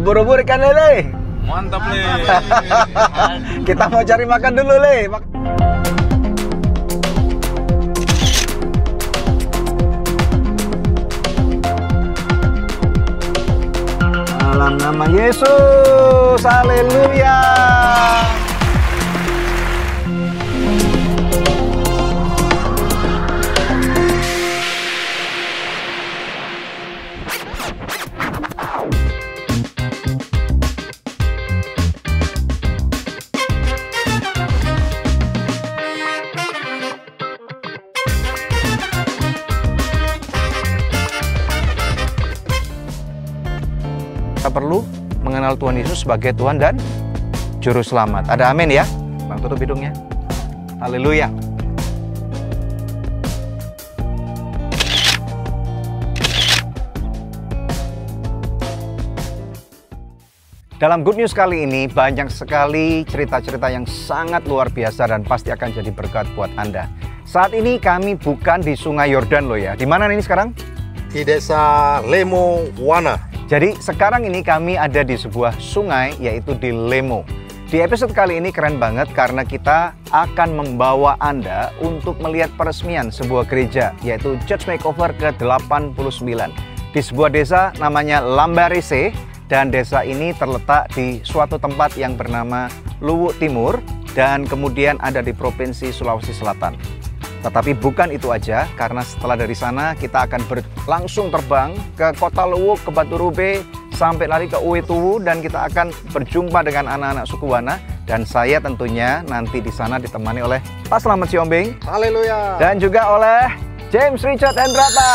Ubur-ubur ikan lele. Mantap, Le. Kita mau cari makan dulu, Le. Dalam nama Yesus, haleluya. Kita perlu mengenal Tuhan Yesus sebagai Tuhan dan Juru Selamat. Ada amin ya? Bang, tutup hidungnya. Haleluya. Dalam Good News kali ini banyak sekali cerita-cerita yang sangat luar biasa dan pasti akan jadi berkat buat Anda. Saat ini kami bukan di Sungai Yordan loh ya. Di mana ini sekarang? Di desa Lemo Wana. Jadi sekarang ini kami ada di sebuah sungai yaitu di Lemo. Di episode kali ini keren banget karena kita akan membawa Anda untuk melihat peresmian sebuah gereja yaitu Church Makeover ke-89 di sebuah desa namanya Lambarese, dan desa ini terletak di suatu tempat yang bernama Luwu Timur dan kemudian ada di Provinsi Sulawesi Selatan. Tetapi bukan itu aja, karena setelah dari sana kita akan langsung terbang ke kota Luwuk, ke Batu Rube, sampai lari ke Uetuwu, dan kita akan berjumpa dengan anak-anak suku Wana. Dan saya tentunya nanti di sana ditemani oleh Pak Slamet Siombing. Haleluya. Dan juga oleh James Richard Hendrata.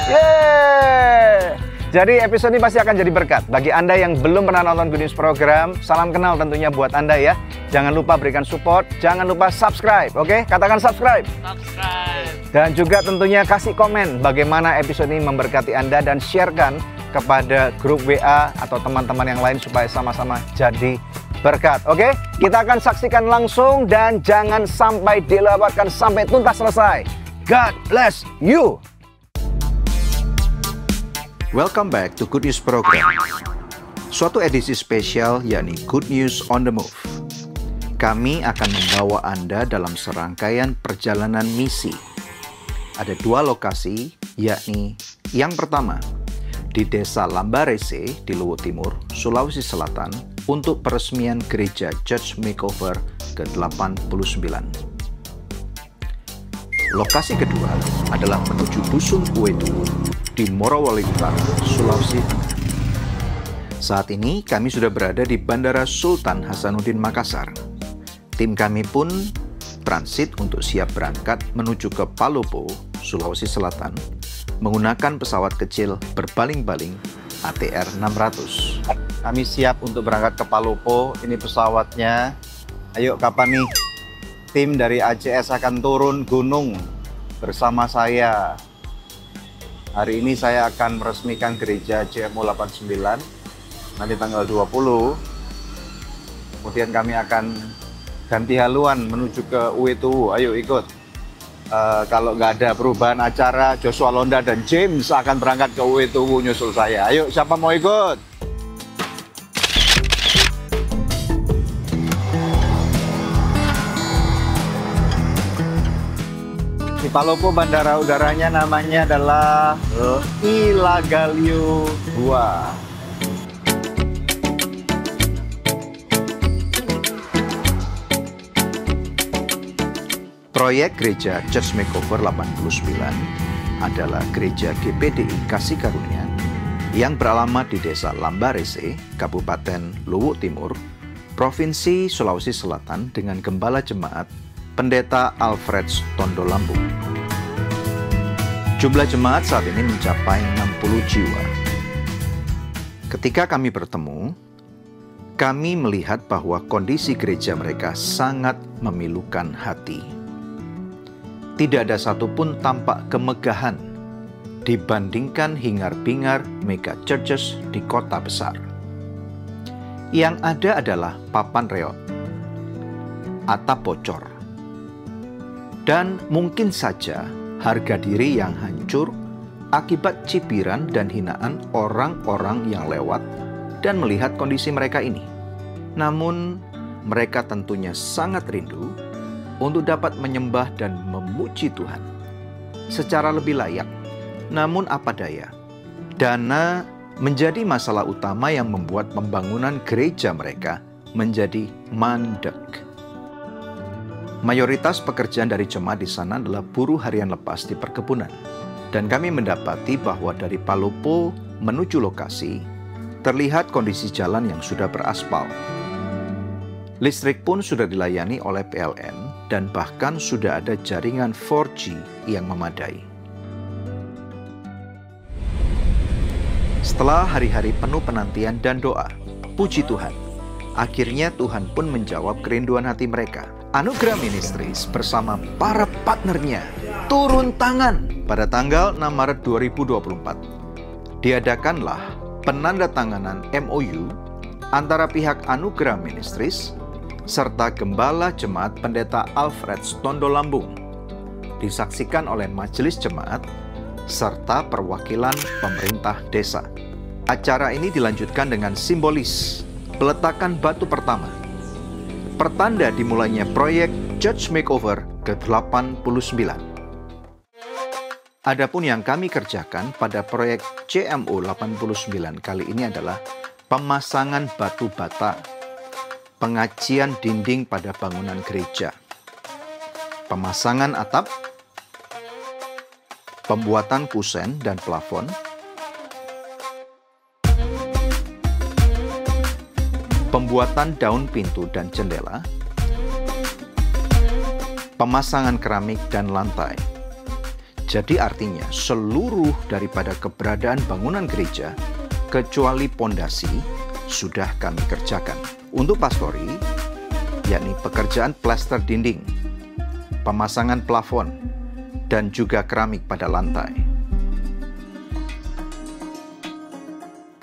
Yeay! Jadi episode ini pasti akan jadi berkat. Bagi Anda yang belum pernah nonton Good News program, salam kenal tentunya buat Anda ya. Jangan lupa berikan support, jangan lupa subscribe, oke? Katakan subscribe. Subscribe. Dan juga tentunya kasih komen bagaimana episode ini memberkati Anda dan sharekan kepada grup WA atau teman-teman yang lain supaya sama-sama jadi berkat, oke? Kita akan saksikan langsung dan jangan sampai dilewatkan sampai tuntas selesai. God bless you. Welcome back to Good News Program. Suatu edisi spesial yakni Good News on the Move. Kami akan membawa Anda dalam serangkaian perjalanan misi. Ada dua lokasi, yakni yang pertama di Desa Lambarese di Luwu Timur, Sulawesi Selatan untuk peresmian gereja Church Makeover ke-89. Lokasi kedua adalah menuju Dusun Uetuwu di Morowali Utara, Sulawesi Tengah. Saat ini kami sudah berada di Bandara Sultan Hasanuddin Makassar. Tim kami pun transit untuk siap berangkat menuju ke Palopo, Sulawesi Selatan menggunakan pesawat kecil berbaling-baling ATR 600. Kami siap untuk berangkat ke Palopo. Ini pesawatnya. Ayo, kapan nih tim dari ACS akan turun gunung bersama saya? Hari ini saya akan meresmikan gereja CMO 89 nanti tanggal 20. Kemudian kami akan ganti haluan menuju ke Uetuwu. Ayo ikut. Kalau nggak ada perubahan acara, Joshua Londa dan James akan berangkat ke Uetuwu nyusul saya. Ayo, siapa mau ikut? Di Palopo bandara udaranya namanya adalah Ilagalio 2. Proyek Gereja Church Makeover 89 adalah gereja GPDI Kasih Karunia yang beralamat di Desa Lambarese, Kabupaten Luwu Timur, Provinsi Sulawesi Selatan dengan Gembala Jemaat Pendeta Alfred Tondo Lambung. Jumlah jemaat saat ini mencapai 60 jiwa. Ketika kami bertemu, kami melihat bahwa kondisi gereja mereka sangat memilukan hati. Tidak ada satupun tampak kemegahan dibandingkan hingar-bingar mega churches di kota besar. Yang ada adalah papan reot, atap bocor, dan mungkin saja harga diri yang hancur akibat cibiran dan hinaan orang-orang yang lewat dan melihat kondisi mereka ini. Namun, mereka tentunya sangat rindu untuk dapat menyembah dan memuji Tuhan secara lebih layak. Namun apa daya, dana menjadi masalah utama yang membuat pembangunan gereja mereka menjadi mandek. Mayoritas pekerjaan dari jemaat di sana adalah buruh harian lepas di perkebunan. Dan kami mendapati bahwa dari Palopo menuju lokasi, terlihat kondisi jalan yang sudah beraspal. Listrik pun sudah dilayani oleh PLN dan bahkan sudah ada jaringan 4G yang memadai. Setelah hari-hari penuh penantian dan doa, puji Tuhan, akhirnya Tuhan pun menjawab kerinduan hati mereka. Anugerah Ministries bersama para partnernya turun tangan pada tanggal 6 Maret 2024. Diadakanlah penandatanganan MOU antara pihak Anugerah Ministries serta Gembala Jemaat Pendeta Alfred Tondo Lambung. Disaksikan oleh majelis jemaat serta perwakilan pemerintah desa. Acara ini dilanjutkan dengan simbolis peletakan batu pertama, pertanda dimulainya proyek Church Makeover ke-89. Adapun yang kami kerjakan pada proyek CMO 89 kali ini adalah pemasangan batu bata, pengacian dinding pada bangunan gereja, pemasangan atap, pembuatan kusen dan plafon, pembuatan daun pintu dan jendela, pemasangan keramik dan lantai. Jadi artinya seluruh daripada keberadaan bangunan gereja kecuali pondasi sudah kami kerjakan. Untuk pastori, yakni pekerjaan plester dinding, pemasangan plafon, dan juga keramik pada lantai.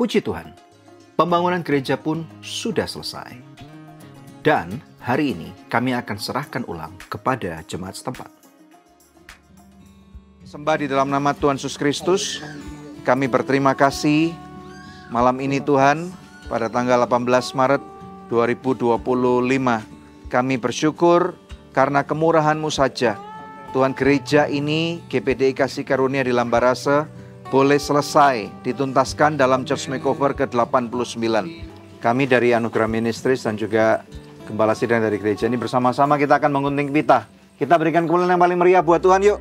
Puji Tuhan, pembangunan gereja pun sudah selesai. Dan hari ini kami akan serahkan ulang kepada jemaat setempat. Sembah di dalam nama Tuhan Yesus Kristus, kami berterima kasih malam ini Tuhan, pada tanggal 18 Maret 2025. Kami bersyukur karena kemurahan-Mu saja. Tuhan, gereja ini, GPDI Kasih Karunia di Lambarase, boleh selesai, dituntaskan dalam Church Makeover ke-89. Kami dari Anugerah Ministries dan juga Gembala Sidang dari gereja ini bersama-sama kita akan mengunting pita. Kita berikan kemuliaan yang paling meriah buat Tuhan, yuk.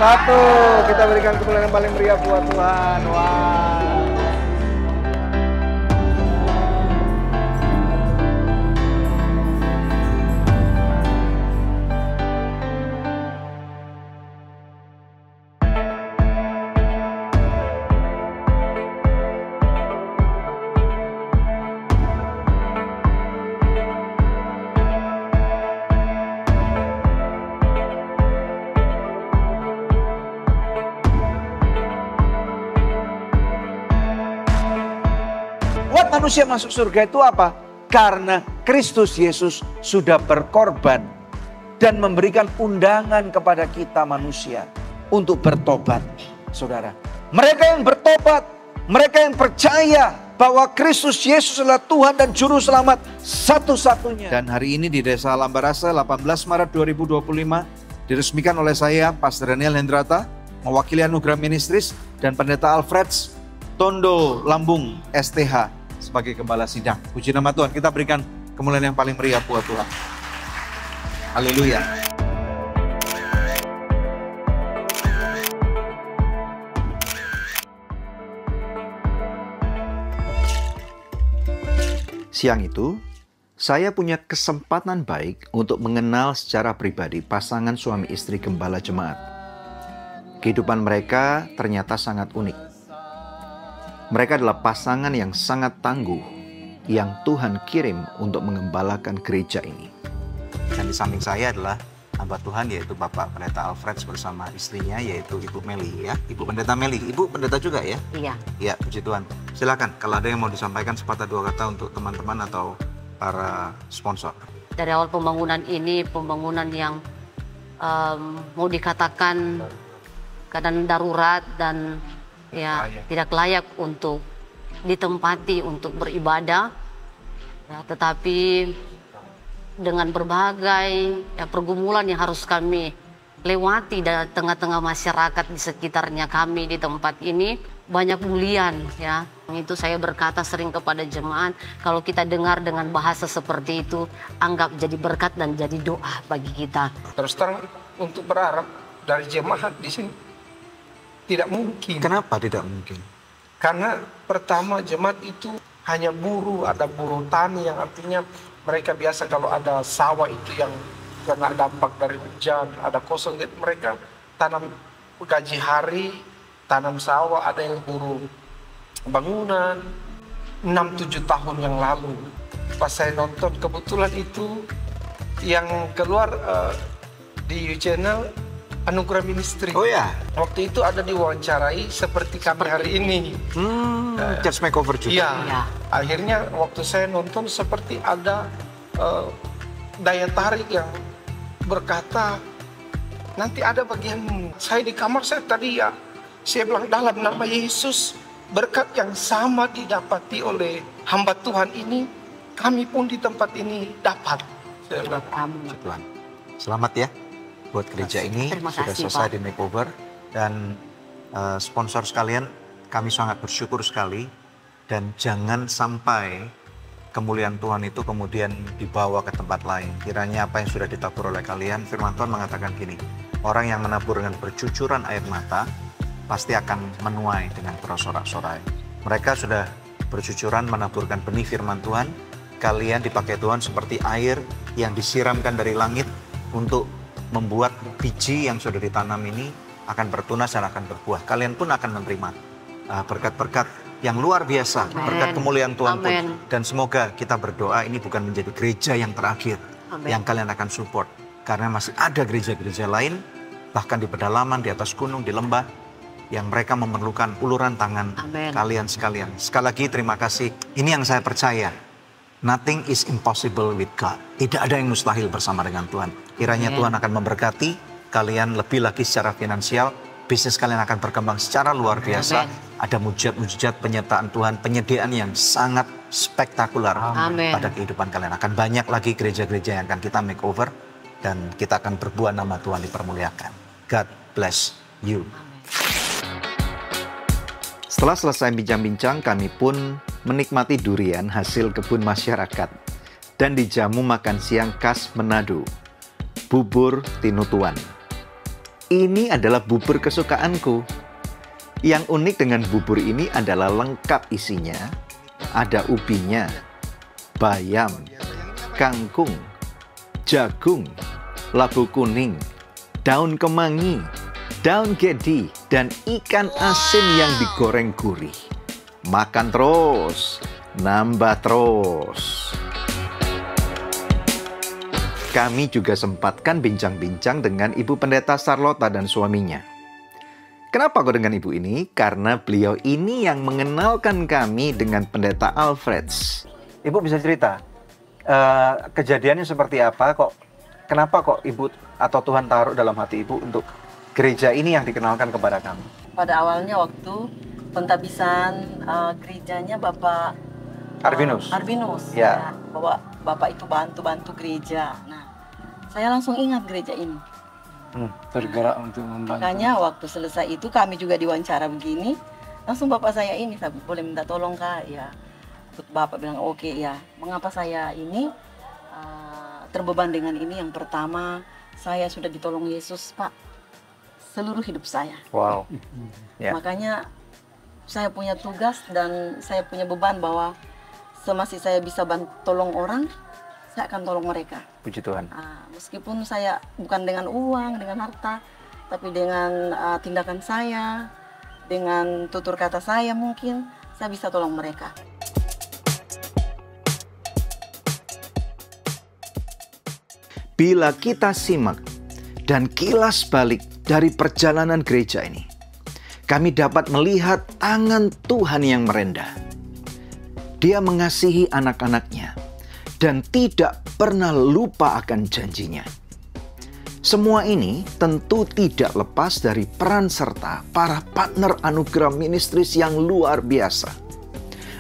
Satu, kita berikan kemuliaan yang paling meriah buat Tuhan. Wah. Manusia masuk surga itu apa? Karena Kristus Yesus sudah berkorban dan memberikan undangan kepada kita manusia untuk bertobat. Saudara, mereka yang bertobat, mereka yang percaya bahwa Kristus Yesus adalah Tuhan dan Juru Selamat satu-satunya. Dan hari ini di Desa Lambarase 18 Maret 2025 diresmikan oleh saya, Pastor Daniel Hendrata, mewakili Anugerah Ministries dan Pendeta Alfred Tondo Lambung STH sebagai Gembala Sidang. Puji nama Tuhan, kita berikan kemuliaan yang paling meriah buat Tuhan. Haleluya. Siang itu, saya punya kesempatan baik untuk mengenal secara pribadi pasangan suami istri gembala jemaat. Kehidupan mereka ternyata sangat unik. Mereka adalah pasangan yang sangat tangguh yang Tuhan kirim untuk mengembalakan gereja ini. Dan di samping saya adalah hamba Tuhan, yaitu Bapak Pendeta Alfred bersama istrinya, yaitu Ibu Meli, ya. Ibu Pendeta Meli. Ibu pendeta juga, ya? Iya. Ya, puji Tuhan. Silakan kalau ada yang mau disampaikan sepatah dua kata untuk teman-teman atau para sponsor. Dari awal pembangunan ini, pembangunan yang mau dikatakan keadaan darurat dan ya tidak layak untuk ditempati untuk beribadah. Ya, tetapi dengan berbagai pergumulan yang harus kami lewati di tengah-tengah masyarakat di sekitarnya kami di tempat ini, banyak bulian ya. Itu saya berkata sering kepada jemaat, kalau kita dengar dengan bahasa seperti itu, anggap jadi berkat dan jadi doa bagi kita. Terus terang untuk berharap dari jemaat di sini tidak mungkin. Kenapa tidak mungkin? Karena pertama jemaat itu hanya buruh, ada buruh tani yang artinya mereka biasa kalau ada sawah itu yang kena dampak dari hujan, ada kosong, jadi mereka tanam gaji hari, tanam sawah, ada yang buruh bangunan 6-7 tahun yang lalu. Pas saya nonton kebetulan itu yang keluar di channel Anugerah Ministry. Oh ya? Waktu itu ada diwawancarai seperti kami hari ini. Church makeover juga? Iya. Akhirnya waktu saya nonton seperti ada daya tarik yang berkata, nanti ada bagian saya di kamar saya tadi ya, saya bilang dalam nama Yesus, berkat yang sama didapati oleh hamba Tuhan ini, kami pun di tempat ini dapat. Saya bilang, Tuhan. Selamat ya buat gereja ini, sudah selesai di makeover. Dan sponsor sekalian, kami sangat bersyukur sekali. Dan jangan sampai kemuliaan Tuhan itu kemudian dibawa ke tempat lain. Kiranya apa yang sudah ditabur oleh kalian, firman Tuhan mengatakan gini, orang yang menabur dengan bercucuran air mata, pasti akan menuai dengan bersorak-sorai. Mereka sudah bercucuran menaburkan benih firman Tuhan, kalian dipakai Tuhan seperti air yang disiramkan dari langit untuk membuat biji yang sudah ditanam ini akan bertunas dan akan berbuah. Kalian pun akan menerima berkat-berkat yang luar biasa, berkat kemuliaan Tuhan pun. Dan semoga kita berdoa ini bukan menjadi gereja yang terakhir yang kalian akan support. Karena masih ada gereja-gereja lain, bahkan di pedalaman, di atas gunung, di lembah, yang mereka memerlukan uluran tangan kalian sekalian. Sekali lagi terima kasih. Ini yang saya percaya. Nothing is impossible with God. Tidak ada yang mustahil bersama dengan Tuhan. Kiranya Tuhan akan memberkati kalian lebih lagi secara finansial. Bisnis kalian akan berkembang secara luar biasa. Ada mujizat-mujizat penyertaan Tuhan, penyediaan yang sangat spektakuler pada kehidupan kalian. Akan banyak lagi gereja-gereja yang akan kita make over. Dan kita akan berbuah nama Tuhan dipermuliakan. God bless you. Setelah selesai bincang-bincang, kami pun menikmati durian hasil kebun masyarakat dan dijamu makan siang khas Manado, bubur tinutuan. Ini adalah bubur kesukaanku. Yang unik dengan bubur ini adalah lengkap isinya. Ada ubinya, bayam, kangkung, jagung, labu kuning, daun kemangi, daun gedi, dan ikan asin yang digoreng gurih. Makan terus, nambah terus. Kami juga sempatkan bincang-bincang dengan Ibu Pendeta Charlotta dan suaminya. Kenapa kok dengan ibu ini? Karena beliau ini yang mengenalkan kami dengan Pendeta Alfreds. Ibu bisa cerita, kejadiannya seperti apa kok? Kenapa kok ibu atau Tuhan taruh dalam hati ibu untuk gereja ini yang dikenalkan kepada kami? Pada awalnya waktu pentabisan gerejanya Bapak Arbinus. Arbinus. Ya. Bahwa Bapak itu bantu-bantu gereja. Nah, saya langsung ingat gereja ini. Tergerak untuk membantu. Makanya waktu selesai itu kami juga diwawancara begini. Langsung Bapak saya ini, saya boleh minta tolong Kak? Ya. Bapak bilang oke ya. Mengapa saya ini terbeban dengan ini? Yang pertama, saya sudah ditolong Yesus Pak seluruh hidup saya. Wow. Yeah. Makanya saya punya tugas dan saya punya beban bahwa semasih saya bisa tolong orang, saya akan tolong mereka. Puji Tuhan. Meskipun saya bukan dengan uang, dengan harta, tapi dengan tindakan saya, dengan tutur kata saya mungkin, saya bisa tolong mereka. Bila kita simak dan kilas balik dari perjalanan gereja ini, kami dapat melihat tangan Tuhan yang merendah. Dia mengasihi anak-anaknya dan tidak pernah lupa akan janjinya. Semua ini tentu tidak lepas dari peran serta para partner anugerah ministris yang luar biasa.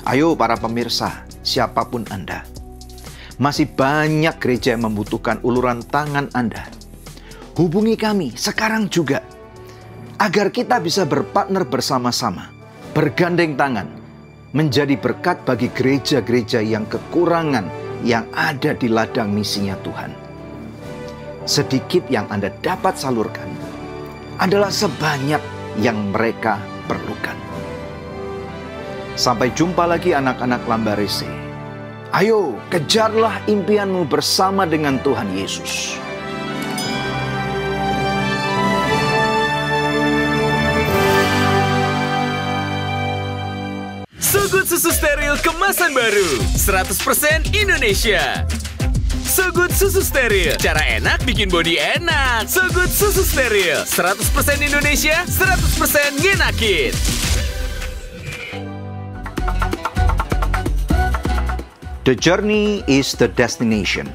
Ayo para pemirsa, siapapun Anda, masih banyak gereja yang membutuhkan uluran tangan Anda. Hubungi kami sekarang juga, agar kita bisa berpartner bersama-sama, bergandeng tangan, menjadi berkat bagi gereja-gereja yang kekurangan yang ada di ladang misinya Tuhan. Sedikit yang Anda dapat salurkan adalah sebanyak yang mereka perlukan. Sampai jumpa lagi anak-anak Lambarese. Ayo, kejarlah impianmu bersama dengan Tuhan Yesus. So Good Susu Steril kemasan baru 100% Indonesia. So Good Susu Steril, cara enak bikin body enak. So Good Susu Steril, 100% Indonesia, 100% ngenakin. The journey is the destination.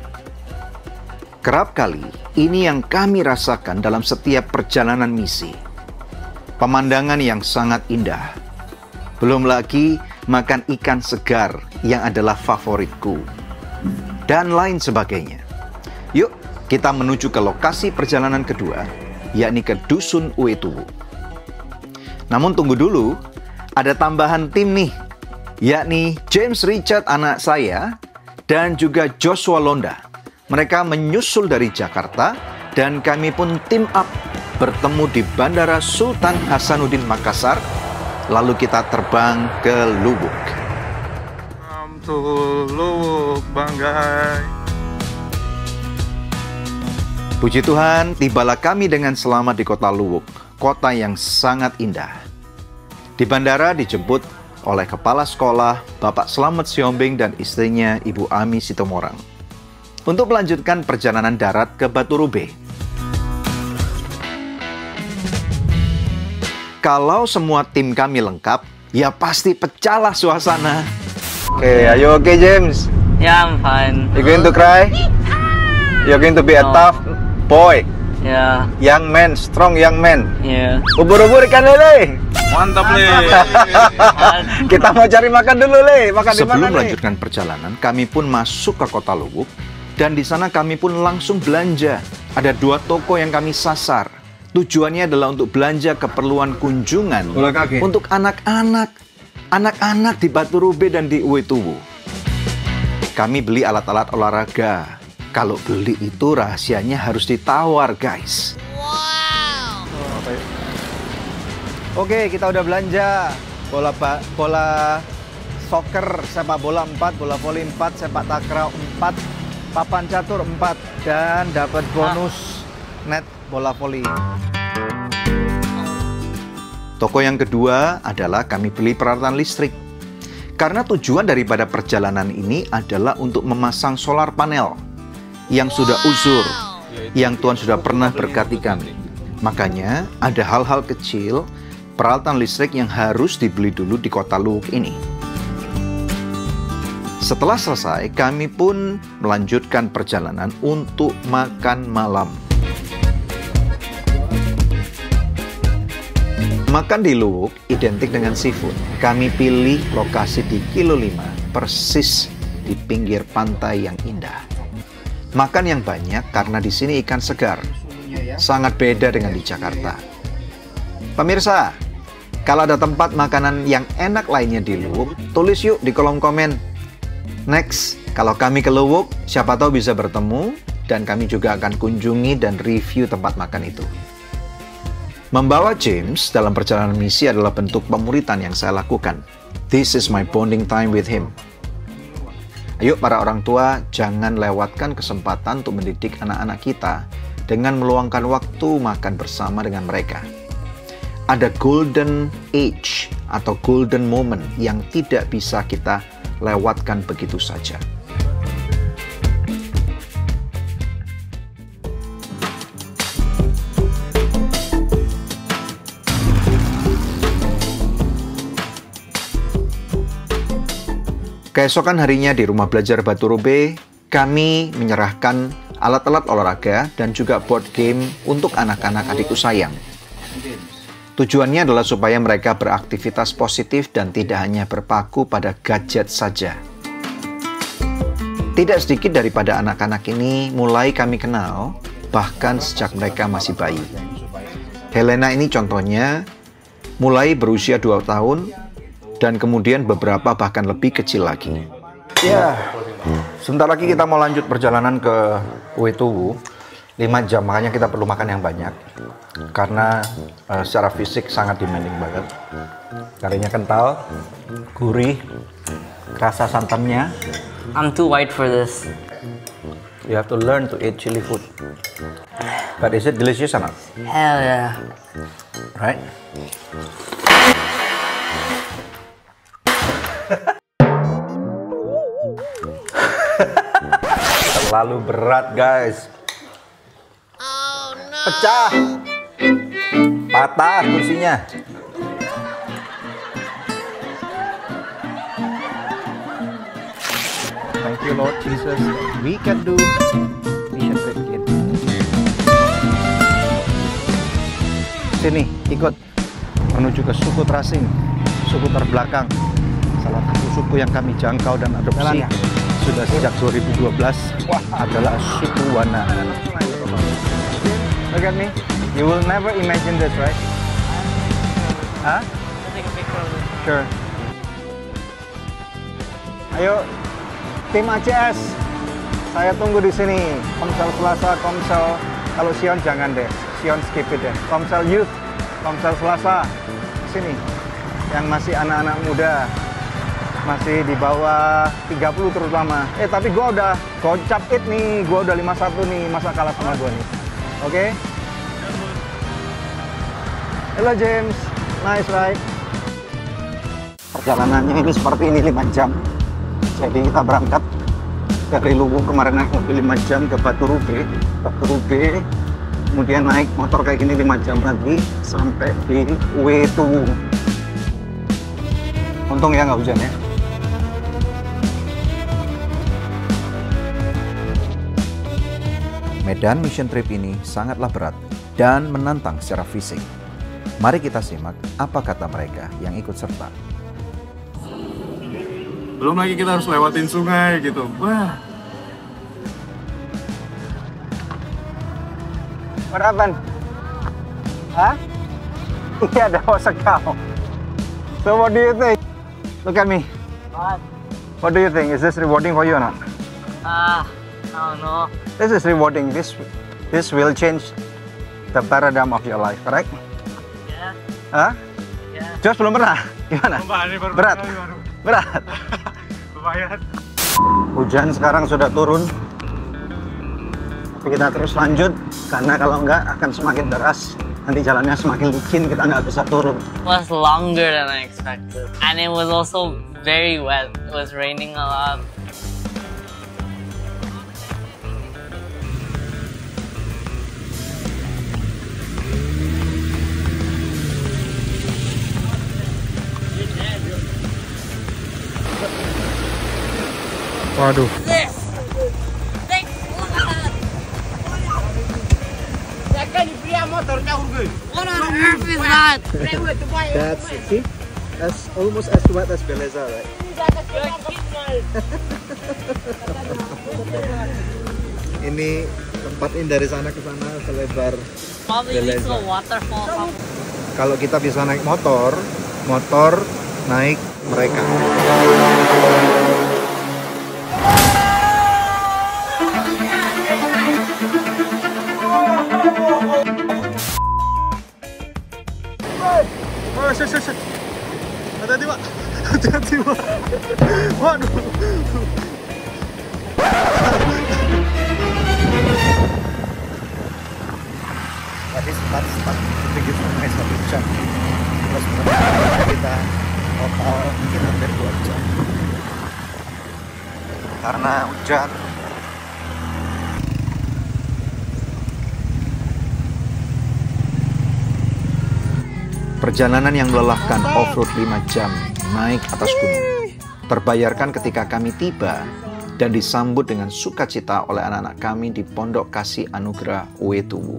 Kerap kali, ini yang kami rasakan dalam setiap perjalanan misi. Pemandangan yang sangat indah. Belum lagi makan ikan segar yang adalah favoritku. Dan lain sebagainya. Yuk, kita menuju ke lokasi perjalanan kedua, yakni ke Dusun Uetuwu. Namun tunggu dulu, ada tambahan tim nih, yakni James Richard anak saya, dan juga Joshua Londa. Mereka menyusul dari Jakarta, dan kami pun team up bertemu di Bandara Sultan Hasanuddin Makassar, lalu kita terbang ke Lubuk. Lubuk Banggai. Puji Tuhan, tibalah kami dengan selamat di kota Luwuk, kota yang sangat indah. Di bandara dijemput oleh Kepala Sekolah Bapak Slamet Siombing dan istrinya Ibu Ami Sitomorang untuk melanjutkan perjalanan darat ke Batu Rube. Kalau semua tim kami lengkap, ya pasti pecahlah suasana. Okay, are you okay, James? Yeah, I'm fine. You going to cry? You're going to be a tough boy. Yeah. Young man, strong young man. Yeah. Ubur-ubur ikan lele. Mantap, Le. Kita mau cari makan dulu, Le. Makan di mana, Sebelum melanjutkan perjalanan, kami pun masuk ke kota Luwuk. Dan di sana kami pun langsung belanja. Ada 2 toko yang kami sasar. Tujuannya adalah untuk belanja keperluan kunjungan untuk anak-anak. Anak-anak di Batu Rube dan di Uetuwu. Kami beli alat-alat olahraga. Kalau beli itu rahasianya harus ditawar, guys. Wow. Oke, kita udah belanja. Bola soccer, sepak bola 4, bola voli 4, sepak takraw 4, papan catur 4, dan dapat bonus net bola voli. Toko yang kedua adalah kami beli peralatan listrik. Karena tujuan daripada perjalanan ini adalah untuk memasang solar panel yang sudah uzur, yang Tuhan sudah pernah berkati kami. Makanya ada hal-hal kecil, peralatan listrik yang harus dibeli dulu di kota Luwuk ini. Setelah selesai, kami pun melanjutkan perjalanan untuk makan malam. Makan di Luwuk identik dengan seafood. Kami pilih lokasi di Kilo 5, persis di pinggir pantai yang indah. Makan yang banyak karena di sini ikan segar. Sangat beda dengan di Jakarta. Pemirsa, kalau ada tempat makanan yang enak lainnya di Luwuk, tulis yuk di kolom komen. Next, kalau kami ke Luwuk, siapa tahu bisa bertemu dan kami juga akan kunjungi dan review tempat makan itu. Membawa James dalam perjalanan misi adalah bentuk pemuritan yang saya lakukan. This is my bonding time with him. Ayo para orang tua, jangan lewatkan kesempatan untuk mendidik anak-anak kita dengan meluangkan waktu makan bersama dengan mereka. Ada golden age atau golden moment yang tidak bisa kita lewatkan begitu saja. Keesokan harinya di rumah belajar Batu Rube, kami menyerahkan alat-alat olahraga, dan juga board game untuk anak-anak adikku sayang. Tujuannya adalah supaya mereka beraktivitas positif dan tidak hanya berpaku pada gadget saja. Tidak sedikit daripada anak-anak ini mulai kami kenal, bahkan sejak mereka masih bayi. Helena ini contohnya, mulai berusia 2 tahun, dan kemudian beberapa bahkan lebih kecil lagi. Ya, sebentar lagi kita mau lanjut perjalanan ke Uetuwu, 5 jam, makanya kita perlu makan yang banyak. Karena secara fisik sangat demanding banget. Karinya kental, gurih, rasa santannya. I'm too white for this. You have to learn to eat chili food. But is it delicious or not? Hell yeah. Right? Terlalu berat, guys. Oh, no. Pecah. Patah kursinya. Thank you, Lord Jesus. We can do mission trip again. Sini, ikut menuju ke suku Trasing, suku terbelakang. Salah satu suku yang kami jangkau dan adopsi sudah sejak 2012 adalah suku Wana. Look at me. You will never imagine this, right? Huh? Take a picture of it. Sure. Ayo, tim ACS. Saya tunggu di sini. Komsel Selasa, Komsel. Kalau Sion jangan deh. Sion skip it deh. Komsel Youth, Komsel Selasa. Sini. Yang masih anak-anak muda. Masih di bawah 30 terutama. Tapi gua udah gocap it nih. Gua udah 51 nih. Masa kalah sama gua nih. Oke? Hello James. Nice right? Perjalanannya ini seperti ini 5 jam. Jadi kita berangkat dari Luwu kemarin naik mobil 5 jam ke Batu Rube. Kemudian naik motor kayak gini 5 jam lagi sampai di Uetuwu. Untung ya nggak hujan ya. Medan mission trip ini sangatlah berat dan menantang secara fisik. Mari kita simak apa kata mereka yang ikut serta. Belum lagi kita harus lewatin sungai gitu. Wah. What happened? Hah? Iya, ada sekau. So what do you think? Look at me. What do you think? Is this rewarding for you or not? I don't know. This is rewarding. This will change the paradigm of your life, correct? Yeah. Hah? Yeah. Jos belum pernah? Gimana? Berat? Berat? Lumayan. Hujan sekarang sudah turun. Tapi kita terus lanjut, karena kalau enggak akan semakin deras. Nanti jalannya semakin licin, kita nggak bisa turun. It was longer than I expected. And it was also very wet. It was raining a lot. Waduh. What on earth is that? That's see, that's almost as wet as Beleza, right? Ini tempat ini dari sana ke sana selebar Probably leads to Beleza. a waterfall. Kalau kita bisa naik motor naik mereka. Oh, shit. Hati-hati, Pak. Hati-hati, Pak. Waduh. Tadi sempat sedikit sampai 1 jam. Terus kita total mungkin hampir 2 jam. Karena hujan. Perjalanan yang melelahkan off-road 5 jam naik atas gunung terbayarkan ketika kami tiba dan disambut dengan sukacita oleh anak-anak kami di Pondok Kasih Anugerah Uetuwu.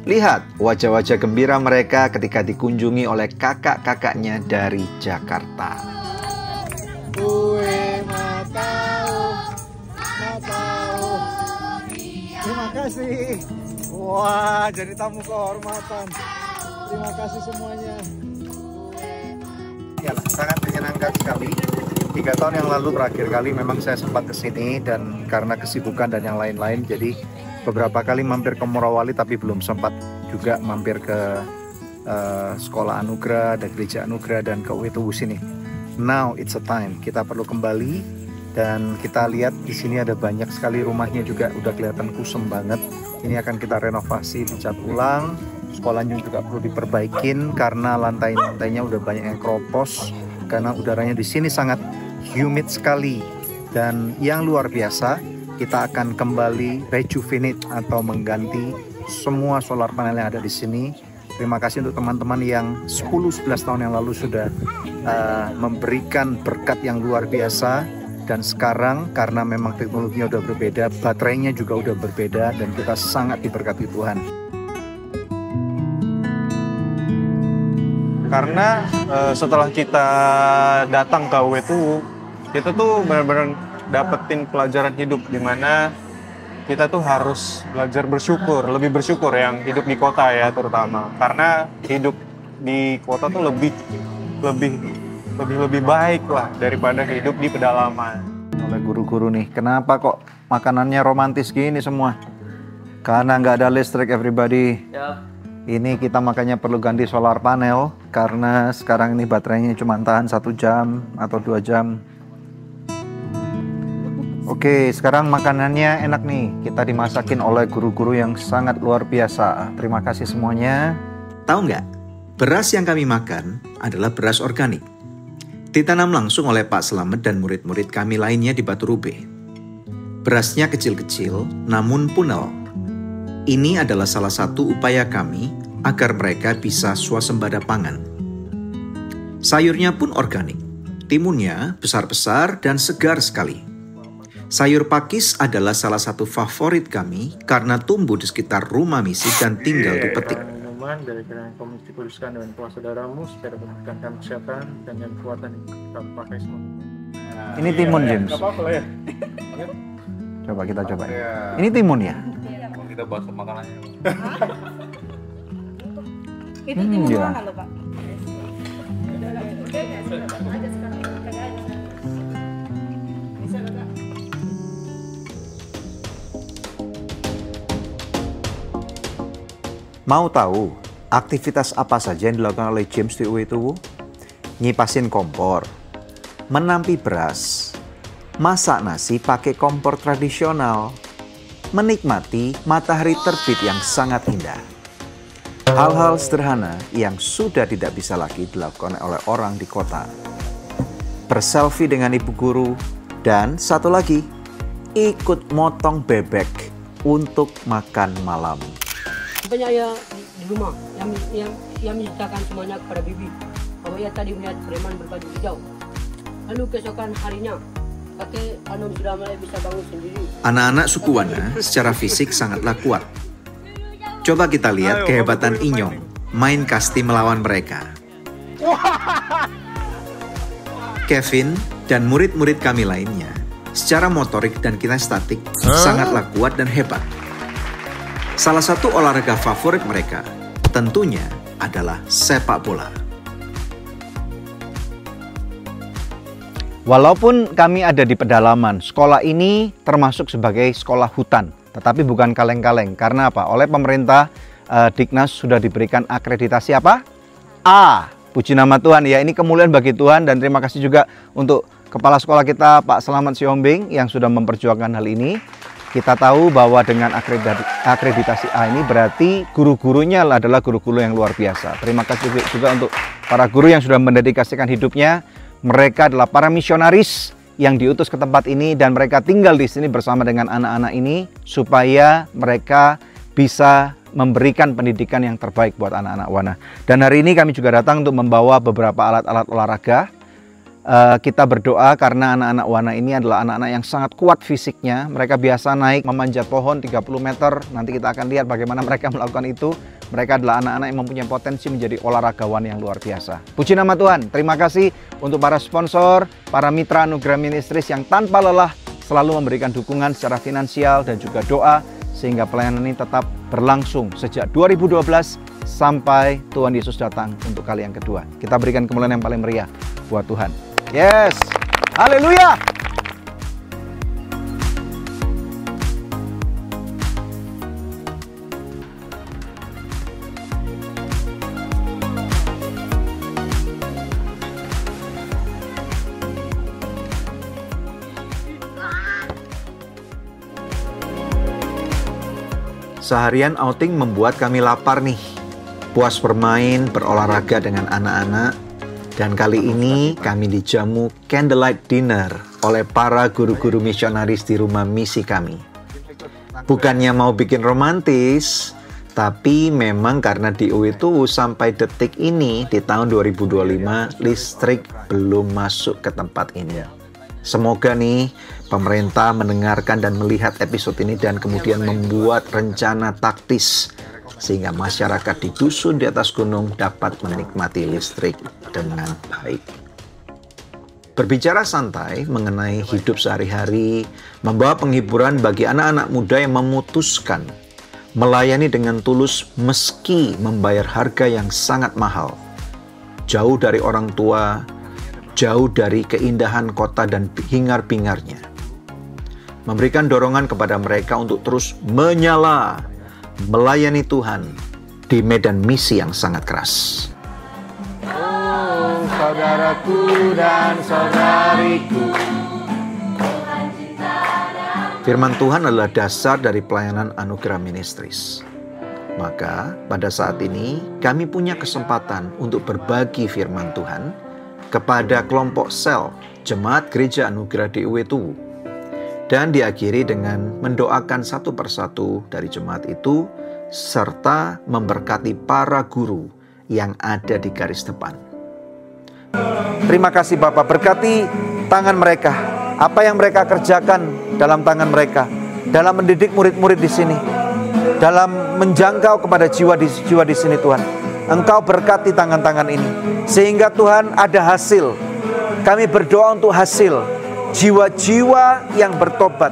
Lihat wajah-wajah gembira mereka ketika dikunjungi oleh kakak-kakaknya dari Jakarta. Terima kasih. Wah, jadi tamu kehormatan. Terima kasih semuanya. Ya, sangat menyenangkan sekali. 3 tahun yang lalu terakhir kali memang saya sempat ke sini dan karena kesibukan dan yang lain-lain, jadi beberapa kali mampir ke Morowali tapi belum sempat juga mampir ke Sekolah Anugerah dan Gereja Anugerah dan ke Uetuwu sini. Now it's a time, kita perlu kembali dan kita lihat di sini ada banyak sekali rumahnya juga udah kelihatan kusem banget. Ini akan kita renovasi, dicat ulang. Sekolahnya juga perlu diperbaikin karena lantai-lantainya udah banyak yang keropos karena udaranya di sini sangat humid sekali. Dan yang luar biasa, kita akan kembali rejuvenate atau mengganti semua solar panel yang ada di sini. Terima kasih untuk teman-teman yang 10-11 tahun yang lalu sudah memberikan berkat yang luar biasa. Dan sekarang karena memang teknologinya udah berbeda, baterainya juga udah berbeda dan kita sangat diberkati Tuhan. Karena setelah kita datang ke Uetuwu, kita tuh benar-benar dapetin pelajaran hidup di mana kita tuh harus belajar bersyukur, lebih bersyukur yang hidup di kota ya terutama. Karena hidup di kota tuh lebih baik lah daripada hidup di pedalaman. Oleh guru-guru nih, kenapa kok makanannya romantis gini semua? Karena nggak ada listrik everybody. Ini kita makanya perlu ganti solar panel karena sekarang ini baterainya cuma tahan 1 jam atau 2 jam. Oke, sekarang makanannya enak nih. Kita dimasakin oleh guru-guru yang sangat luar biasa. Terima kasih semuanya. Tahu nggak? Beras yang kami makan adalah beras organik. Ditanam langsung oleh Pak Slamet dan murid-murid kami lainnya di Batu Rube. Berasnya kecil-kecil, namun punel. Ini adalah salah satu upaya kami agar mereka bisa swasembada pangan. Sayurnya pun organik. Timunnya besar-besar dan segar sekali. Sayur pakis adalah salah satu favorit kami karena tumbuh di sekitar rumah misi dan tinggal dipetik. Minuman dari yang kamu kuduskan dengan kuasa darahmu supaya meningkatkan kesehatan dan yang kekuatan yang kita pakai semua. Ini timun, James. Gak apa-apa lah ya. Coba kita coba. Ini timun ya? Kita bahas makanannya. Itu timun ya. mana loh, Pak? Mau tahu aktivitas apa saja yang dilakukan oleh James di Uetuwu? Nyipasin kompor, menampi beras, masak nasi pakai kompor tradisional, menikmati matahari terbit yang sangat indah. Hal-hal sederhana yang sudah tidak bisa lagi dilakukan oleh orang di kota. Berselfie dengan ibu guru, dan satu lagi, ikut motong bebek untuk makan malam. Banyak ya di rumah yang menceritakan semuanya kepada bibi bahwa ia tadi melihat preman berbaju hijau. Lalu keesokan harinya kakek Anum sudah mulai bisa bangun sendiri. Anak-anak suku Wana secara fisik sangatlah kuat. Coba kita lihat kehebatan Inyong main kasti melawan mereka. Kevin dan murid-murid kami lainnya secara motorik dan kinestetik sangatlah kuat dan hebat. Salah satu olahraga favorit mereka tentunya adalah sepak bola. Walaupun kami ada di pedalaman, sekolah ini termasuk sebagai sekolah hutan, tetapi bukan kaleng-kaleng. Karena apa? Oleh pemerintah Diknas sudah diberikan akreditasi apa? A. Puji nama Tuhan ya, ini kemuliaan bagi Tuhan dan terima kasih juga untuk Kepala Sekolah kita Pak Slamet Siombing yang sudah memperjuangkan hal ini. Kita tahu bahwa dengan akreditasi A ini berarti guru-gurunya adalah guru-guru yang luar biasa. Terima kasih juga untuk para guru yang sudah mendedikasikan hidupnya. Mereka adalah para misionaris yang diutus ke tempat ini dan mereka tinggal di sini bersama dengan anak-anak ini supaya mereka bisa memberikan pendidikan yang terbaik buat anak-anak Wana. Dan hari ini kami juga datang untuk membawa beberapa alat-alat olahraga Kita berdoa karena anak-anak Wana ini adalah anak-anak yang sangat kuat fisiknya. Mereka biasa naik memanjat pohon 30 meter. Nanti kita akan lihat bagaimana mereka melakukan itu. Mereka adalah anak-anak yang mempunyai potensi menjadi olahragawan yang luar biasa. Puji nama Tuhan. Terima kasih untuk para sponsor, para mitra Anugerah Ministries yang tanpa lelah selalu memberikan dukungan secara finansial dan juga doa sehingga pelayanan ini tetap berlangsung sejak 2012 sampai Tuhan Yesus datang untuk kali yang kedua. Kita berikan kemuliaan yang paling meriah buat Tuhan. Yes, haleluya. Seharian outing membuat kami lapar nih. Puas bermain, berolahraga dengan anak-anak. Dan kali ini kami dijamu candlelight dinner oleh para guru-guru misionaris di rumah misi kami. Bukannya mau bikin romantis, tapi memang karena di UITU sampai detik ini di tahun 2025 listrik belum masuk ke tempat ini. Semoga nih pemerintah mendengarkan dan melihat episode ini dan kemudian membuat rencana taktis sehingga masyarakat di dusun di atas gunung dapat menikmati listrik dengan baik. Berbicara santai mengenai hidup sehari-hari, membawa penghiburan bagi anak-anak muda yang memutuskan melayani dengan tulus meski membayar harga yang sangat mahal. Jauh dari orang tua, jauh dari keindahan kota dan hingar-bingarnya. Memberikan dorongan kepada mereka untuk terus menyala, melayani Tuhan di medan misi yang sangat keras. Oh, saudaraku dan saudariku. Firman Tuhan adalah dasar dari pelayanan Anugerah Ministries. Maka pada saat ini kami punya kesempatan untuk berbagi firman Tuhan kepada kelompok sel Jemaat Gereja Anugerah di UITU. Dan diakhiri dengan mendoakan satu persatu dari jemaat itu, serta memberkati para guru yang ada di garis depan. Terima kasih Bapak, berkati tangan mereka. Apa yang mereka kerjakan dalam tangan mereka, dalam mendidik murid-murid di sini, dalam menjangkau kepada jiwa di sini Tuhan. Engkau berkati tangan-tangan ini, sehingga Tuhan ada hasil. Kami berdoa untuk hasil. Jiwa-jiwa yang bertobat.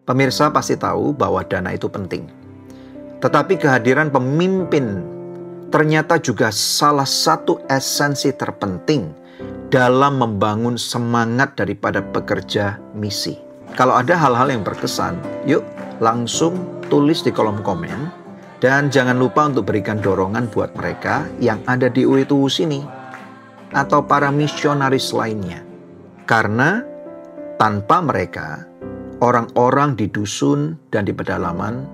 Pemirsa pasti tahu bahwa dana itu penting. Tetapi kehadiran pemimpin ternyata juga salah satu esensi terpenting dalam membangun semangat daripada pekerja misi. Kalau ada hal-hal yang berkesan, yuk langsung tulis di kolom komen. Dan jangan lupa untuk berikan dorongan buat mereka yang ada di UITU sini. Atau para misionaris lainnya. Karena tanpa mereka, orang-orang di dusun dan di pedalaman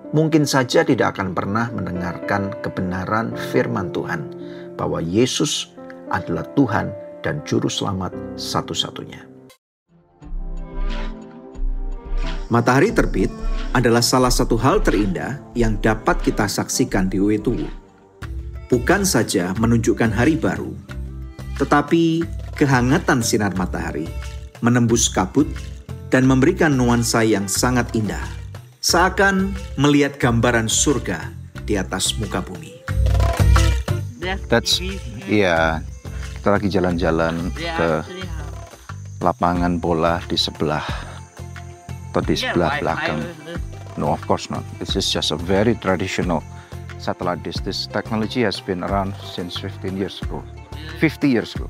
mungkin saja tidak akan pernah mendengarkan kebenaran firman Tuhan bahwa Yesus adalah Tuhan dan Juru Selamat satu-satunya. Matahari terbit adalah salah satu hal terindah yang dapat kita saksikan di UITU. Bukan saja menunjukkan hari baru, tetapi kehangatan sinar matahari menembus kabut dan memberikan nuansa yang sangat indah, seakan melihat gambaran surga di atas muka bumi. Iya, kita lagi jalan-jalan ke lapangan bola di sebelah atau di sebelah belakang. No, of course not. This is just a very traditional satellite dish. This technology has been around since 15 years ago. 50 years ago.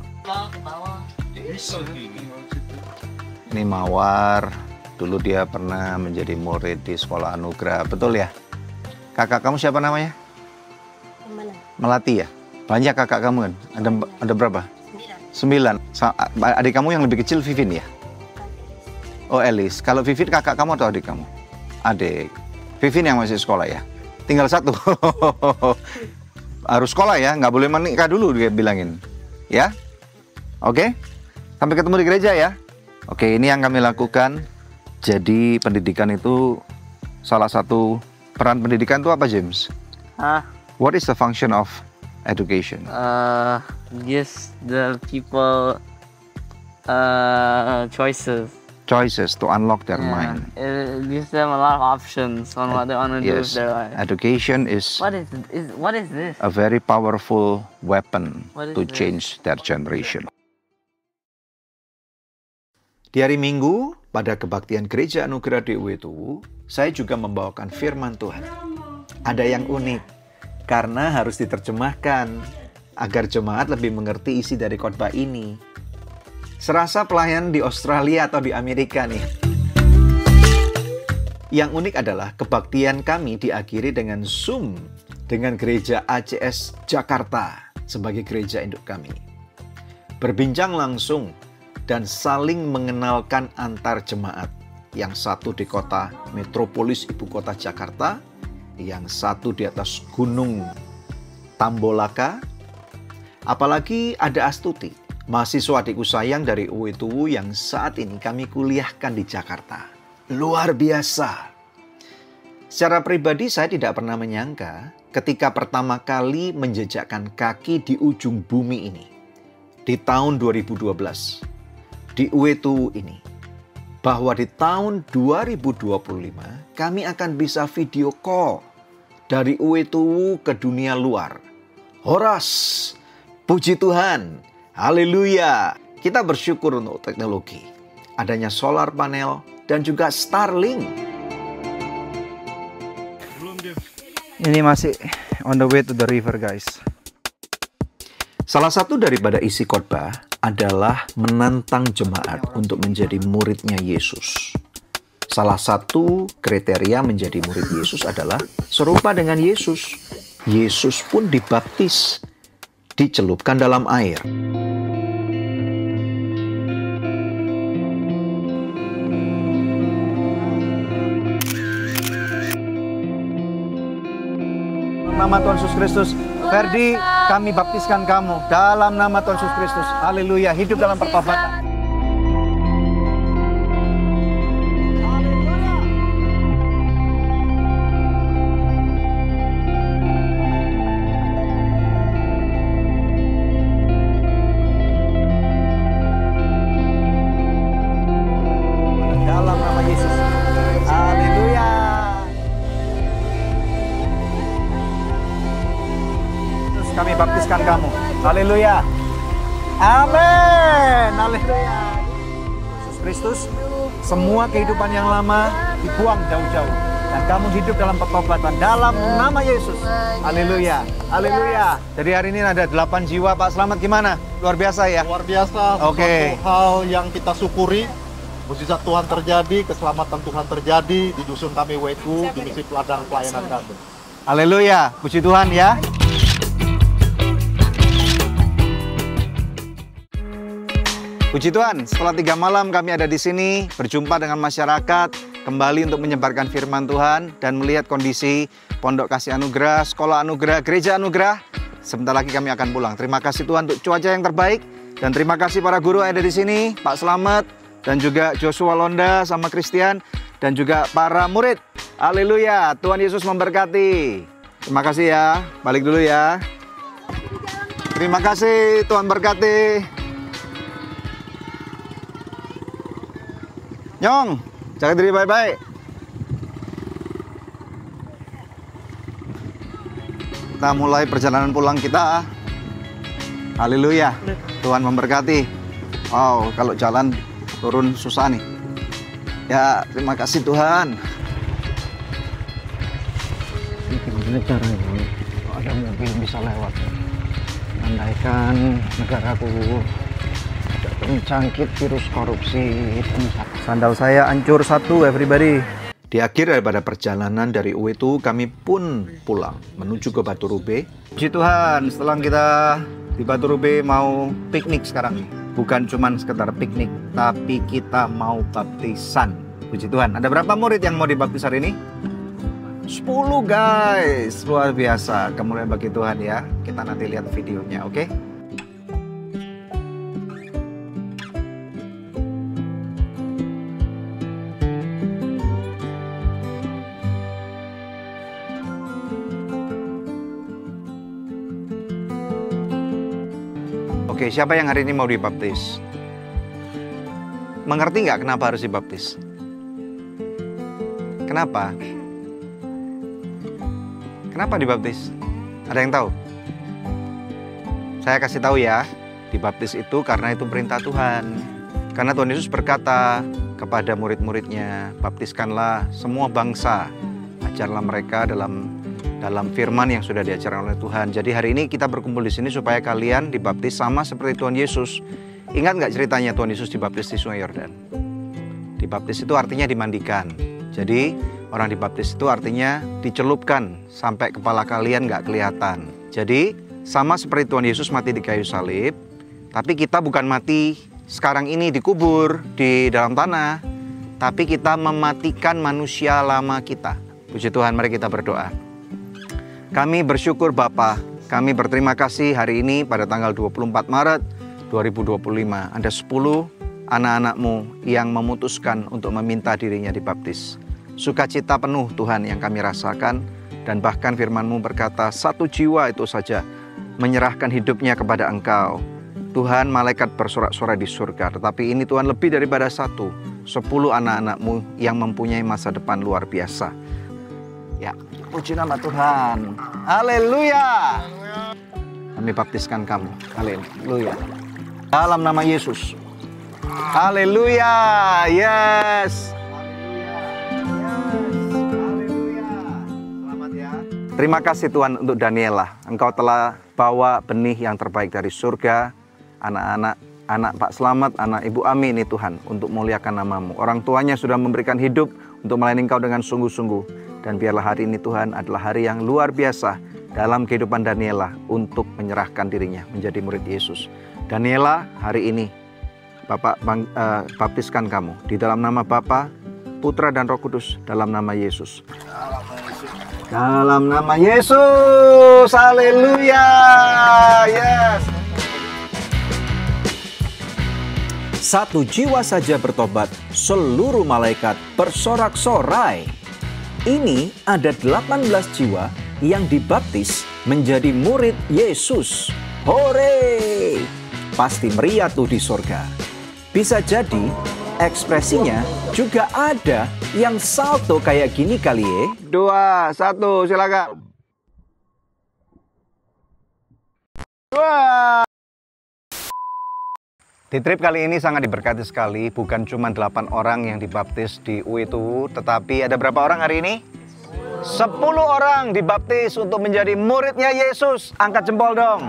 Ini Mawar, dulu dia pernah menjadi murid di sekolah Anugerah, betul ya? Kakak kamu siapa namanya? Melati ya? Banyak kakak kamu kan? Ada berapa? 9. Adik kamu yang lebih kecil Vivin ya? Oh Elis, kalau Vivin kakak kamu atau adik kamu? Adik. Vivin yang masih sekolah ya? Tinggal satu. Harus sekolah ya, nggak boleh menikah dulu dia bilangin. Ya? Oke? Sampai ketemu di gereja ya? Oke, ini yang kami lakukan. Jadi pendidikan itu salah satu peran pendidikan itu apa, James? What is the function of education? Gives the people choices. Choices to unlock their mind. It gives them a lot of options on what they want to do with their life. Education is What is this? a very powerful weapon What is to this? change their generation. Di hari Minggu, pada kebaktian Gereja Anugerah di Uetu, saya juga membawakan firman Tuhan. Ada yang unik, karena harus diterjemahkan, agar jemaat lebih mengerti isi dari khotbah ini. Serasa pelayanan di Australia atau di Amerika nih. Yang unik adalah kebaktian kami diakhiri dengan Zoom dengan Gereja ACS Jakarta sebagai gereja induk kami. Berbincang langsung dan saling mengenalkan antar jemaat. Yang satu di kota metropolis ibu kota Jakarta, yang satu di atas gunung Tambolaka. Apalagi ada Astuti, mahasiswa adikku sayang dari UETU yang saat ini kami kuliahkan di Jakarta. Luar biasa. Secara pribadi saya tidak pernah menyangka ketika pertama kali menjejakkan kaki di ujung bumi ini. Di tahun 2012. Di UETU ini. Bahwa di tahun 2025 kami akan bisa video call dari UETU ke dunia luar. Horas, puji Tuhan. Haleluya. Kita bersyukur untuk teknologi. Adanya solar panel dan juga Starlink. Ini masih on the way to the river, guys. Salah satu daripada isi khotbah adalah menantang jemaat untuk menjadi muridnya Yesus. Salah satu kriteria menjadi murid Yesus adalah serupa dengan Yesus. Yesus pun dibaptis, dicelupkan dalam air. Nama Tuhan Yesus Kristus. Ferdi, kami baptiskan kamu dalam nama Tuhan Yesus Kristus. Haleluya, hidup dalam pertobatan. Dalam nama Yesus. Haleluya. Kami baptiskan kamu. Haleluya. Amin. Haleluya. Yesus Kristus, semua kehidupan yang lama dibuang jauh-jauh. Dan kamu hidup dalam pertobatan. Dalam nama Yesus. Haleluya. Haleluya. Jadi hari ini ada 8 jiwa. Pak Selamat gimana? Luar biasa ya? Luar biasa. Oke. Suatu hal yang kita syukuri. Mujizat Tuhan terjadi, keselamatan Tuhan terjadi di dusun kami Wetu, di misi ladang pelayanan kami. Haleluya. Puji Tuhan ya. Puji Tuhan, setelah 3 malam kami ada di sini, berjumpa dengan masyarakat, kembali untuk menyebarkan firman Tuhan, dan melihat kondisi Pondok Kasih Anugerah, Sekolah Anugerah, Gereja Anugerah. Sebentar lagi kami akan pulang. Terima kasih Tuhan untuk cuaca yang terbaik, dan terima kasih para guru yang ada di sini, Pak Selamat, dan juga Joshua Londa sama Christian, dan juga para murid. Haleluya, Tuhan Yesus memberkati. Terima kasih ya, balik dulu ya. Terima kasih, Tuhan berkati. Nyong, jaga diri baik-baik. Kita mulai perjalanan pulang kita. Haleluya, Tuhan memberkati. Wow, kalau jalan turun susah nih. Ya, terima kasih Tuhan. Gimana caranya ada mobil bisa lewat? Andaikan negaraku terjangkit virus korupsi. Sandal saya hancur satu, everybody. Di akhir daripada perjalanan dari UETU, kami pun pulang menuju ke Batu Rube. Puji Tuhan, setelah kita di Batu Rube mau piknik sekarang. Bukan cuma sekedar piknik, tapi kita mau baptisan. Puji Tuhan. Ada berapa murid yang mau dibaptis hari ini? 10 guys. Luar biasa. Kemuliaan bagi Tuhan ya. Kita nanti lihat videonya, oke? Oke, siapa yang hari ini mau dibaptis? mengerti nggak kenapa harus dibaptis? Kenapa? Kenapa dibaptis? Ada yang tahu? Saya kasih tahu ya, dibaptis itu karena itu perintah Tuhan. Karena Tuhan Yesus berkata kepada murid-muridnya, baptiskanlah semua bangsa, ajarlah mereka dalam firman yang sudah diajarkan oleh Tuhan. Jadi hari ini kita berkumpul di sini supaya kalian dibaptis sama seperti Tuhan Yesus. Ingat nggak ceritanya Tuhan Yesus dibaptis di Sungai Yordan? Dibaptis itu artinya dimandikan. Jadi orang dibaptis itu artinya dicelupkan sampai kepala kalian nggak kelihatan. Jadi sama seperti Tuhan Yesus mati di kayu salib, tapi kita bukan mati sekarang ini dikubur di dalam tanah, tapi kita mematikan manusia lama kita. Puji Tuhan, mari kita berdoa. Kami bersyukur Bapa, kami berterima kasih hari ini pada tanggal 24 Maret 2025. Ada 10 anak-anak-Mu yang memutuskan untuk meminta dirinya dibaptis. Sukacita penuh Tuhan yang kami rasakan, dan bahkan firman-Mu berkata 1 jiwa itu saja menyerahkan hidupnya kepada Engkau. Tuhan, malaikat bersorak-sorai di surga, tetapi ini Tuhan lebih daripada 10 anak-anak-Mu yang mempunyai masa depan luar biasa. Ya, puji nama Tuhan. Haleluya. Kami baptiskan kamu. Haleluya. Dalam nama Yesus. Haleluya. Yes. Terima kasih Tuhan untuk Daniela. Engkau telah bawa benih yang terbaik dari surga. Anak Pak Slamet, anak Ibu Ami ini Tuhan, untuk muliakan nama-Mu. Orang tuanya sudah memberikan hidup untuk melayani Engkau dengan sungguh-sungguh. Dan biarlah hari ini Tuhan adalah hari yang luar biasa dalam kehidupan Daniela untuk menyerahkan dirinya menjadi murid Yesus. Daniela, hari ini Bapak baptiskan kamu di dalam nama Bapa, Putra dan Roh Kudus, dalam nama Yesus. Dalam nama Yesus, haleluya, yes. 1 jiwa saja bertobat, seluruh malaikat bersorak-sorai. Ini ada 18 jiwa yang dibaptis menjadi murid Yesus. Hore! Pasti meriah tuh di sorga. Bisa jadi ekspresinya juga ada yang salto kayak gini kali ya. 2, 1, silakan. 2. Di trip kali ini sangat diberkati sekali. Bukan cuma 8 orang yang dibaptis di UITU, tetapi ada berapa orang hari ini? 10 orang dibaptis untuk menjadi muridnya Yesus. Angkat jempol dong.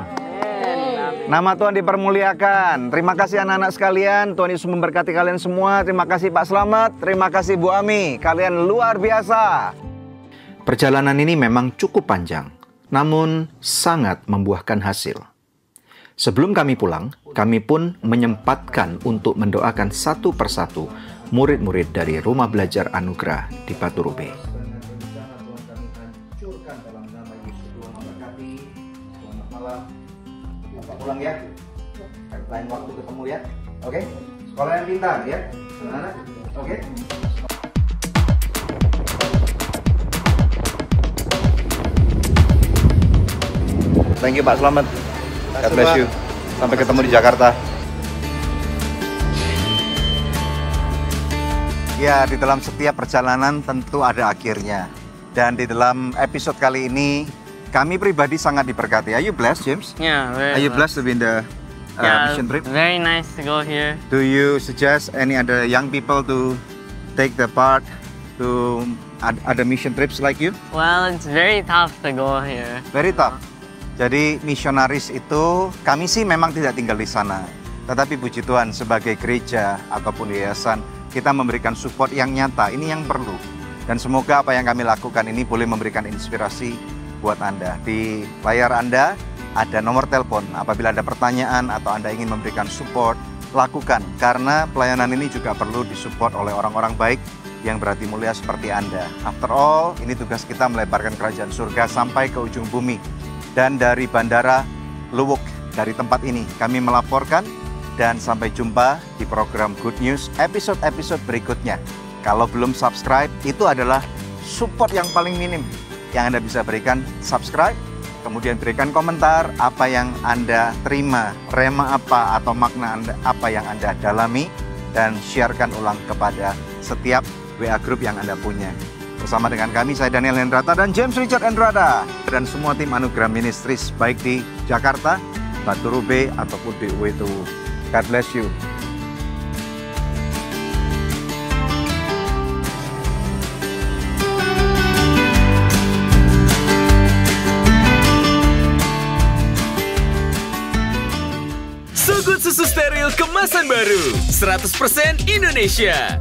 Nama Tuhan dipermuliakan. Terima kasih anak-anak sekalian. Tuhan Yesus memberkati kalian semua. Terima kasih Pak Slamet. Terima kasih Bu Ami. Kalian luar biasa. Perjalanan ini memang cukup panjang, namun sangat membuahkan hasil. Sebelum kami pulang, kami pun menyempatkan untuk mendoakan satu persatu murid-murid dari Rumah Belajar Anugerah di Batu Rube. Pulang ya, lain waktu ketemu ya, oke? Sekolah yang pintar ya, anak-anak, oke? Thank you Pak Slamet, God bless you. Sampai ketemu di Jakarta. Ya, di dalam setiap perjalanan tentu ada akhirnya. Dan di dalam episode kali ini, kami pribadi sangat diberkati. Are you blessed, James? Yeah, very Are you blessed. blessed to be in the mission trip? Very nice to go here. Do you suggest any other young people to take the part to other mission trips like you? Well, it's very tough to go here. Very tough. Jadi misionaris itu, kami sih memang tidak tinggal di sana. Tetapi puji Tuhan, sebagai gereja ataupun yayasan, kita memberikan support yang nyata. Ini yang perlu. Dan semoga apa yang kami lakukan ini boleh memberikan inspirasi buat Anda. Di layar Anda ada nomor telepon. Apabila ada pertanyaan atau Anda ingin memberikan support, lakukan. Karena pelayanan ini juga perlu disupport oleh orang-orang baik yang berhati mulia seperti Anda. After all, ini tugas kita melebarkan kerajaan surga sampai ke ujung bumi. Dan dari Bandara Luwuk, dari tempat ini, kami melaporkan. Dan sampai jumpa di program Good News episode-episode berikutnya. Kalau belum subscribe, itu adalah support yang paling minim yang Anda bisa berikan. Subscribe, kemudian berikan komentar apa yang Anda terima, rema apa atau makna Anda, apa yang Anda dalami. dan sharekan ulang kepada setiap WA group yang Anda punya. Bersama dengan kami, saya Daniel Hendrata dan James Richard Hendrata dan semua tim Anugerah Ministries baik di Jakarta, Batu Rube ataupun di UW2. God bless you. Sogut susu steril kemasan baru 100% Indonesia.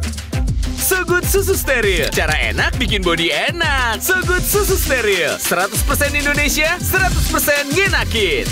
Sogut susu steril, cara enak bikin body enak. Sogut susu steril 100% Indonesia, 100% ngenakin.